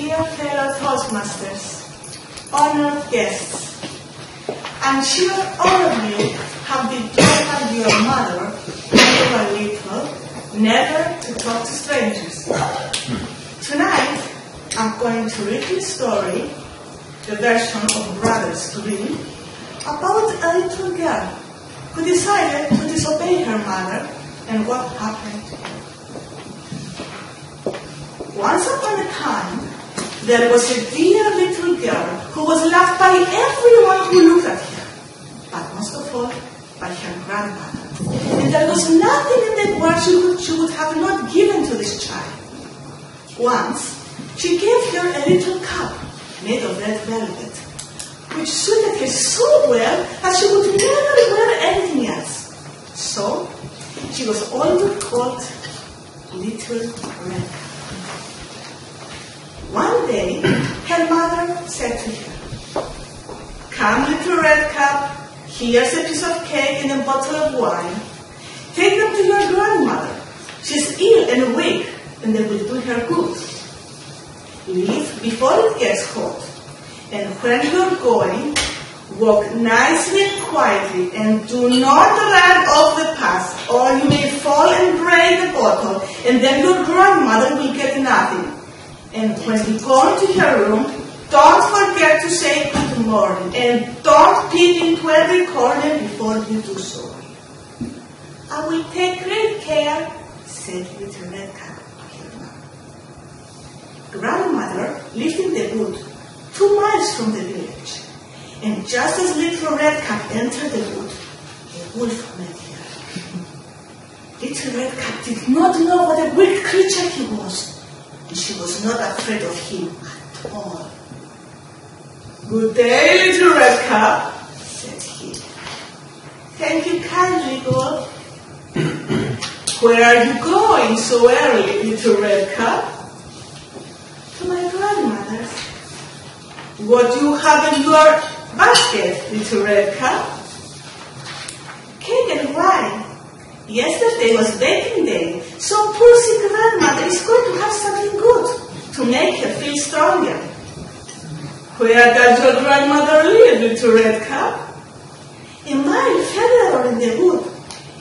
dear fellow Toastmasters, honored guests, I'm sure all of you have been taught by your mother when you were little never to talk to strangers. Tonight, I'm going to read you a story, the version of Brothers Grimm, about a little girl who decided to disobey her mother and what happened to her. Once upon a time, there was a dear little girl who was loved by everyone who looked at her, but most of all by her grandmother. And there was nothing in the world she would have not given to this child. Once, she gave her a little cap made of red velvet, which suited her so well that she would never wear anything else. So, she was always called Little Red Cap. One day, her mother said to her, "Come, Little Red Cap, here's a piece of cake and a bottle of wine. Take them to your grandmother. She's ill and weak, and they will do her good. Leave before it gets hot, and when you're going, walk nicely and quietly, and do not run off the path, or you may fall and break the bottle, and then your grandmother will get nothing. And when you go into her room, don't forget to say good morning, and don't peep into every corner before you do so." "I will take great care," said Little Red Cap to her mother. Grandmother lived in the wood, 2 miles from the village, and just as Little Red Cap entered the wood, a wolf met her. Little Red Cap did not know what a wicked creature he was, and she was not afraid of him at all. "Good day, Little Red Cap," said he. "Thank you kindly, girl." "Where are you going so early, Little Red Cap?" "To my grandmother's." "What do you have in your basket, Little Red Cap?" "Cake and wine. Yesterday was baking day, so poor sick grandmother is going to have something good to make her feel stronger." "Where does your grandmother live, Little Red Cap?" "A mile further in the wood.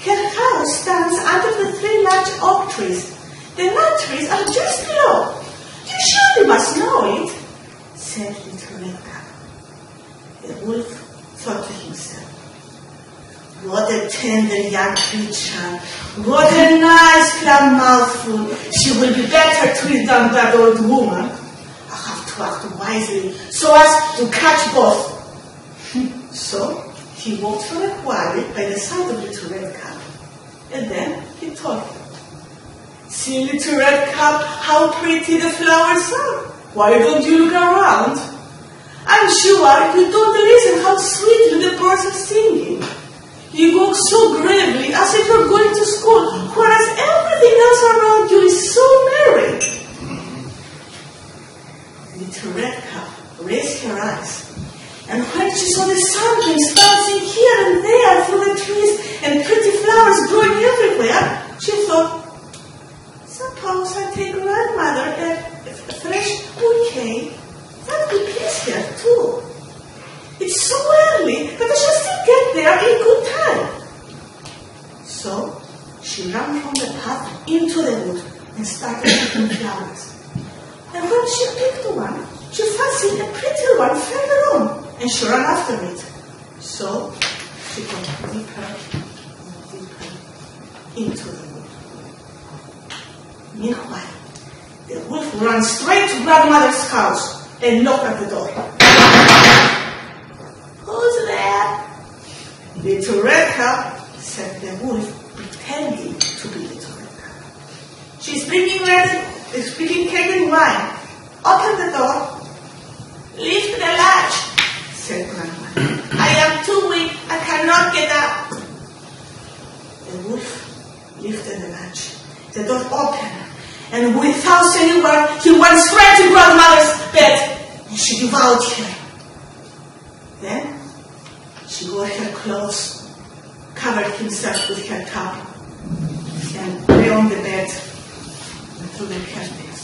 Her house stands under the 3 large oak trees. The nut trees are just below. You surely must know it," said Little Red Cap. The wolf thought to himself, "What a tender young creature. What a nice plump mouthful. She will be better to eat than that old woman. I have to act wisely so as to catch both." So he walked for a while by the side of Little Red Cap, and then he told her, "See, Little Red Cap, how pretty the flowers are. Why don't you look around? I'm sure you don't listen how sweetly the birds are singing. You walk so gravely as if you're going to school, whereas everything else around you is so merry." Little Red Cap raised her eyes, and when she saw the sunbeams dancing here and there through the trees and pretty flowers growing everywhere, she thought, "Suppose I take grandmother a fresh bouquet. That will please her too. It's so early that I shall still get there in good time." So she ran from the path into the wood and started picking flowers. And when she picked one, she fancied a prettier one further on, and she ran after it. So she got deeper and deeper into the wood. Meanwhile, the wolf ran straight to grandmother's house and knocked at the door. "Who's there?" "Little Red Cap," said the wolf, pretending to be Little Red Cap. "She's bringing cake and wine. Open the door." "Lift the latch," said grandmother. "I am too weak. I cannot get up." The wolf lifted the latch. The door opened, and without saying a word, he went straight to grandmother's bed, and she devoured her. Then she wore her clothes, covered himself with her cap, and lay on the bed through the curtains.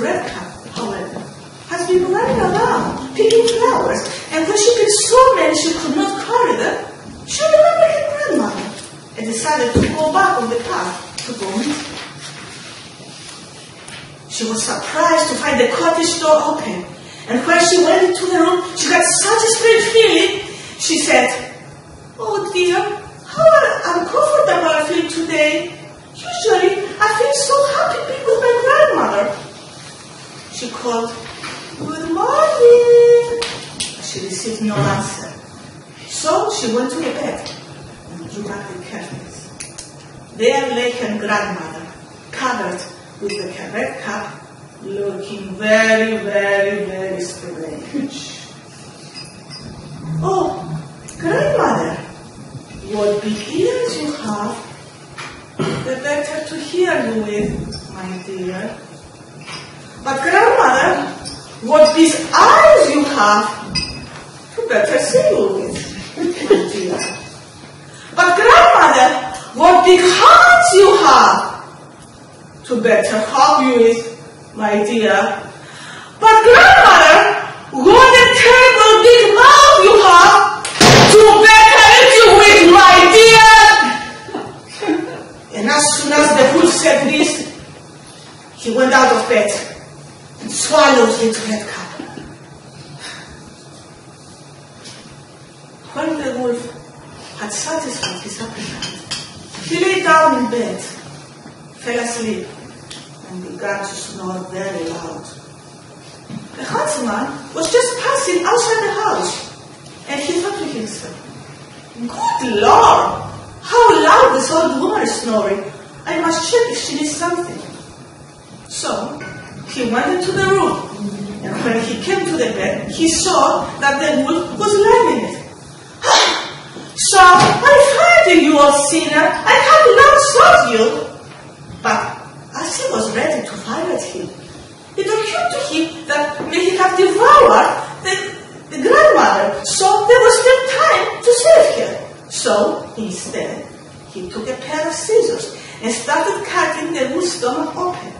Little Red Cap, however, has been running around picking flowers, and when she picked so many she could not carry them, she remembered her grandmother and decided to go back on the path to go meet her. She was surprised to find the cottage door open, and when she went into the room, she got such a strange feeling. She said, "Oh dear, how uncomfortable I feel today. Usually, I feel so happy being with my grandmother." She called, "Good morning." She received no answer. So she went to the bed and drew back the curtains. There lay her grandmother, covered with the red cap, looking very, very, very strange. "Oh, grandmother, what big ears you have. The better to hear you with, my dear. But grandmother, what big eyes you have. The better see you with, my dear. But grandmother, what big hands you have. To better hug you with, my dear. But grandmother, what a terrible big mouth you have. To better eat you with, my dear." And as soon as the wolf said this, he went out of bed and swallowed Little Red Cap. When the wolf had satisfied his appetite, he lay down in bed, fell asleep, and began to snore very loud. The huntsman was just passing outside the house, and he thought to himself, "Good Lord, how loud this old woman is snoring. I must check if she needs something." So he went into the room, and when he came to the bed, he saw that the wolf was lying in it. "So I frightened you, old sinner. I had not sought you." But as he was ready to fire at him, it occurred to him that he had devoured the grandmother, so there was still time to save her. So, instead, he took a pair of scissors and started cutting the wolf's stomach open.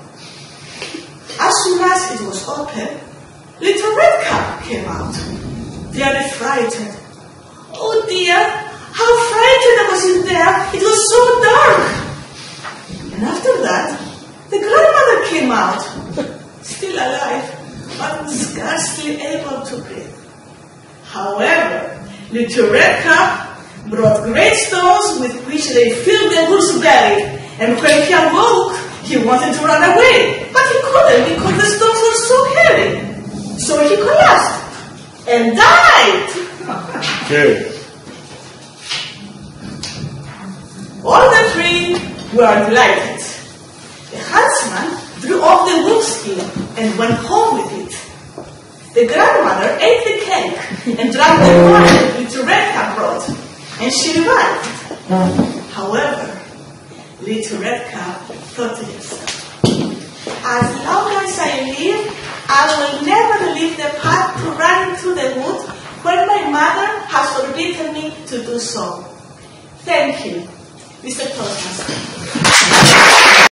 As soon as it was open, Little Red Cap came out, very frightened. "Oh dear, how frightened I was in there. It was so dark." And after that, the grandmother came out, still alive, but scarcely able to breathe. However, Little Red Cap brought great stones with which they filled the wolf's belly, and when he awoke, he wanted to run away, but he couldn't because the stones were so heavy. So he collapsed and died. Okay. All the three were delighted. The huntsman drew off the wolf's skin and went home with it. The grandmother ate the cake and drank the wine Little Red Cap brought, and she revived. However, Little Red Cap thought to himself, "As long as I live, I will never leave the path to run into the wood when my mother has forbidden me to do so." Thank you, Mr. Toastmaster.